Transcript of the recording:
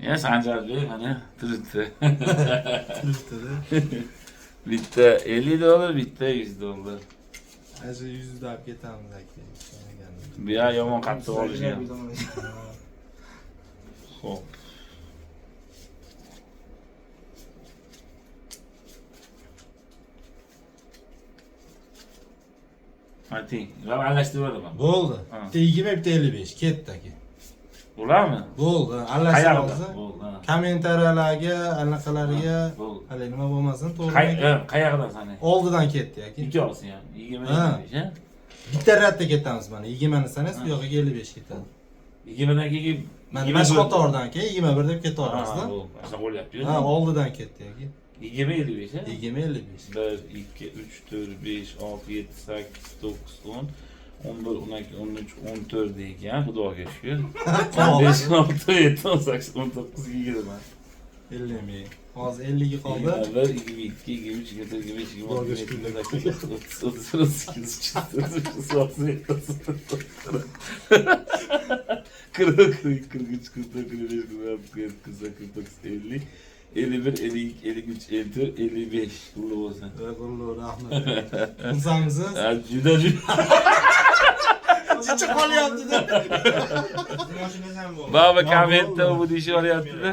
Ya Sancar hani tırtı. Tırtırı. Bitta 50 dolar, bitta 100 dolar. Aşı 100 dap ketamiz aka. Sonra geldim. Bir ay yomon qattiq olishgan. Xo'p. Ayting, aralashtirib Bo'ldi. Ha. Bitta 20 bitta 55 ketdi aka. bo'ladimi? Bo'ldi. Alashib Qayerda? olsa. Bo'ldi. Ha. Kommentariyalarga, anaqalarga Bo'ldi. hali nima bo'lmasin, to'g'ri. Qayerdan sani? Oldidan ketdi aka. Ikkovsi ham. 20 Ha. ha? Bitta ratda ketamiz mana. 20 ni sanasiz, bu yoqqa 55 ketadi. 20 dan keyin Mana bash qatordan keyin 21 deb ketaveramiz-da. Shunaqa bo'lyapti. Ha, oldidan ketdi aka. 20 55 ha? 20 55. 1 2 3 4 5 6 7 8 9 10 11 12 13 14 ekan, xudoga shukr. 15 16 17 18 19 20. 50 hozir 50 ga qoldi. 21 22 23 24 25 26 27 30 38 40 43 44 45 46 47 50 51 52 53 54 55 qullu bo'lsin. Qullu rahmat. Qilsamisiz? Juda Chiqib qolyapti-da. Baba kommentda bu deyishyapti-da.